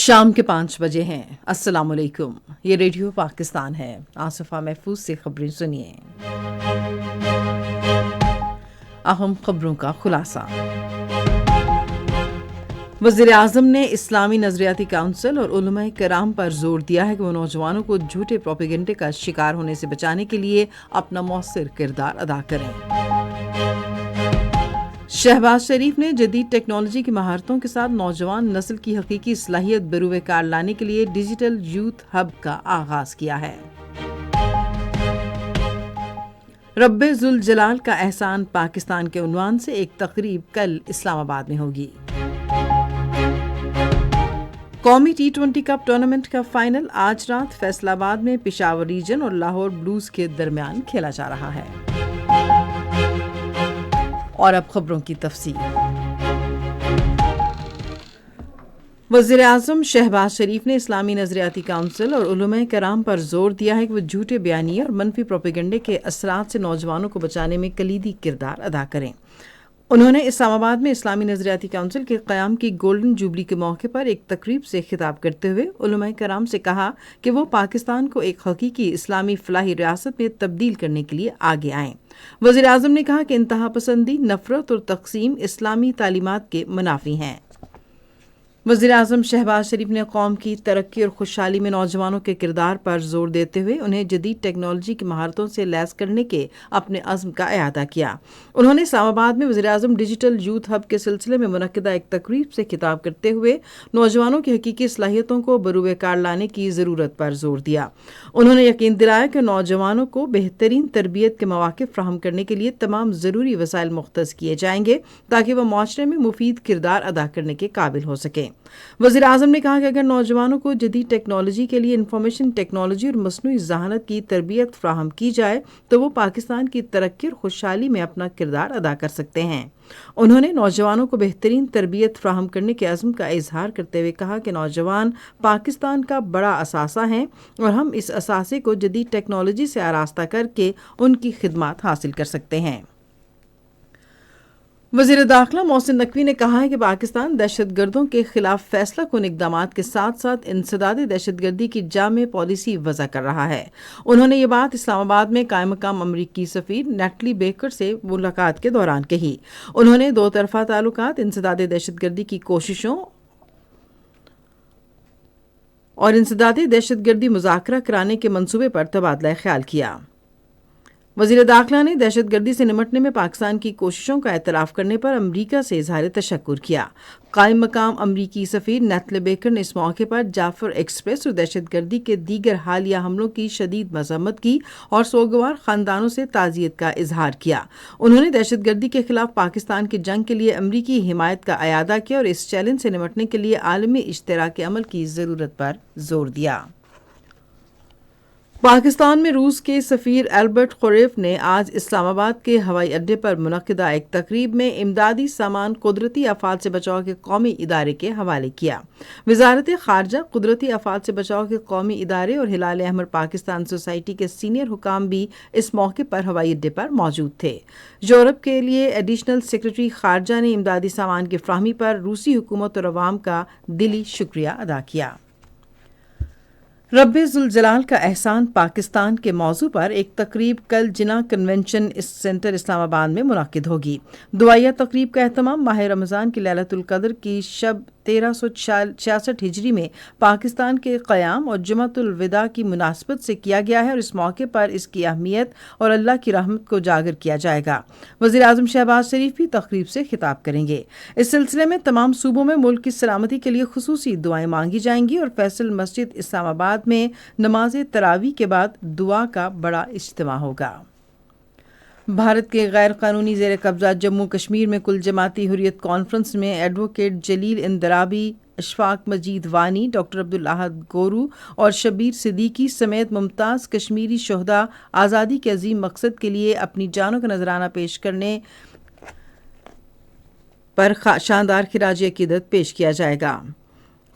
شام کے 5 بجے ہیں۔ السلام علیکم، یہ ریڈیو پاکستان ہے۔ آصفہ محفوظ سے خبریں سنیے۔ اہم خبروں کا خلاصہ۔ وزیر اعظم نے اسلامی نظریاتی کونسل اور علماء کرام پر زور دیا ہے کہ وہ نوجوانوں کو جھوٹے پروپیگنڈے کا شکار ہونے سے بچانے کے لیے اپنا مؤثر کردار ادا کریں۔ شہباز شریف نے جدید ٹیکنالوجی کی مہارتوں کے ساتھ نوجوان نسل کی حقیقی صلاحیت بروئے کار لانے کے لیے ڈیجیٹل یوتھ ہب کا آغاز کیا ہے۔ رب ذوالجلال کا احسان پاکستان کے عنوان سے ایک تقریب کل اسلام آباد میں ہوگی۔ قومی T20 کپ ٹورنامنٹ کا فائنل آج رات فیصل آباد میں پشاور ریجن اور لاہور بلوز کے درمیان کھیلا جا رہا ہے۔ اور اب خبروں کی تفصیل۔ وزیر اعظم شہباز شریف نے اسلامی نظریاتی کونسل اور علماء کرام پر زور دیا ہے کہ وہ جھوٹے بیانیے اور منفی پروپیگنڈے کے اثرات سے نوجوانوں کو بچانے میں کلیدی کردار ادا کریں۔ انہوں نے اسلام آباد میں اسلامی نظریاتی کونسل کے قیام کی گولڈن جوبلی کے موقع پر ایک تقریب سے خطاب کرتے ہوئے علماء کرام سے کہا کہ وہ پاکستان کو ایک حقیقی اسلامی فلاحی ریاست میں تبدیل کرنے کے لیے آگے آئیں۔ وزیر اعظم نے کہا کہ انتہا پسندی، نفرت اور تقسیم اسلامی تعلیمات کے منافی ہیں۔ وزیر اعظم شہباز شریف نے قوم کی ترقی اور خوشحالی میں نوجوانوں کے کردار پر زور دیتے ہوئے انہیں جدید ٹیکنالوجی کی مہارتوں سے لیس کرنے کے اپنے عزم کا اعادہ کیا۔ انہوں نے اسلام آباد میں وزیر اعظم ڈیجیٹل یوتھ ہب کے سلسلے میں منعقدہ ایک تقریب سے خطاب کرتے ہوئے نوجوانوں کی حقیقی صلاحیتوں کو بروئے کار لانے کی ضرورت پر زور دیا۔ انہوں نے یقین دلایا کہ نوجوانوں کو بہترین تربیت کے مواقع فراہم کرنے کے لیے تمام ضروری وسائل مختص کیے جائیں گے تاکہ وہ معاشرے میں مفید کردار ادا کرنے کے قابل ہو سکیں۔ وزیر اعظم نے کہا کہ اگر نوجوانوں کو جدید ٹیکنالوجی کے لیے انفارمیشن ٹیکنالوجی اور مصنوعی ذہانت کی تربیت فراہم کی جائے تو وہ پاکستان کی ترقی اور خوشحالی میں اپنا کردار ادا کر سکتے ہیں۔ انہوں نے نوجوانوں کو بہترین تربیت فراہم کرنے کے عزم کا اظہار کرتے ہوئے کہا کہ نوجوان پاکستان کا بڑا اثاثہ ہیں اور ہم اس اثاثے کو جدید ٹیکنالوجی سے آراستہ کر کے ان کی خدمات حاصل کر سکتے ہیں۔ وزیر داخلہ محسن نقوی نے کہا ہے کہ پاکستان دہشت گردوں کے خلاف فیصلہ کن اقدامات کے ساتھ ساتھ انسداد دہشت گردی کی جامع پالیسی وضع کر رہا ہے۔ انہوں نے یہ بات اسلام آباد میں قائم مقام امریکی سفیر نیٹلی بیکر سے ملاقات کے دوران کہی۔ انہوں نے دو طرفہ تعلقات، انسداد دہشت گردی کی کوششوں اور انسداد دہشت گردی مذاکرہ کرانے کے منصوبے پر تبادلہ خیال کیا۔ وزیر داخلہ نے دہشت گردی سے نمٹنے میں پاکستان کی کوششوں کا اعتراف کرنے پر امریکہ سے اظہار تشکر کیا۔ قائم مقام امریکی سفیر نیتل بیکر نے اس موقع پر جعفر ایکسپریس اور دہشت گردی کے دیگر حالیہ حملوں کی شدید مذمت کی اور سوگوار خاندانوں سے تعزیت کا اظہار کیا۔ انہوں نے دہشت گردی کے خلاف پاکستان کی جنگ کے لیے امریکی حمایت کا اعادہ کیا اور اس چیلنج سے نمٹنے کے لیے عالمی اشتراک عمل کی ضرورت پر زور دیا۔ پاکستان میں روس کے سفیر البرٹ خوریف نے آج اسلام آباد کے ہوائی اڈے پر منعقدہ ایک تقریب میں امدادی سامان قدرتی آفات سے بچاؤ کے قومی ادارے کے حوالے کیا۔ وزارت خارجہ، قدرتی آفات سے بچاؤ کے قومی ادارے اور ہلال احمر پاکستان سوسائٹی کے سینئر حکام بھی اس موقع پر ہوائی اڈے پر موجود تھے۔ یورپ کے لیے ایڈیشنل سیکرٹری خارجہ نے امدادی سامان کی فراہمی پر روسی حکومت اور عوام کا دلی شکریہ ادا کیا۔ رب ذوالجلال کا احسان پاکستان کے موضوع پر ایک تقریب کل جناح کنونشن سینٹر اسلام آباد میں منعقد ہوگی۔ دعائیہ تقریب کا اہتمام ماہ رمضان کی لیلۃ القدر کی شب 1366 ہجری میں پاکستان کے قیام اور جمعۃ الوداع کی مناسبت سے کیا گیا ہے اور اس موقع پر اس کی اہمیت اور اللہ کی رحمت کو اجاگر کیا جائے گا۔ وزیر اعظم شہباز شریف بھی تقریب سے خطاب کریں گے۔ اس سلسلے میں تمام صوبوں میں ملک کی سلامتی کے لیے خصوصی دعائیں مانگی جائیں گی اور فیصل مسجد اسلام آباد میں نماز تراویح کے بعد دعا کا بڑا اجتماع ہوگا۔ بھارت کے غیر قانونی زیر قبضہ جموں کشمیر میں کل جماعتی حریت کانفرنس میں ایڈوکیٹ جلیل اندرابی، اشفاق مجید وانی، ڈاکٹر عبدالاحد گورو اور شبیر صدیقی سمیت ممتاز کشمیری شہداء آزادی کے عظیم مقصد کے لیے اپنی جانوں کا نذرانہ پیش کرنے پر شاندار خراج عقیدت پیش کیا جائے گا۔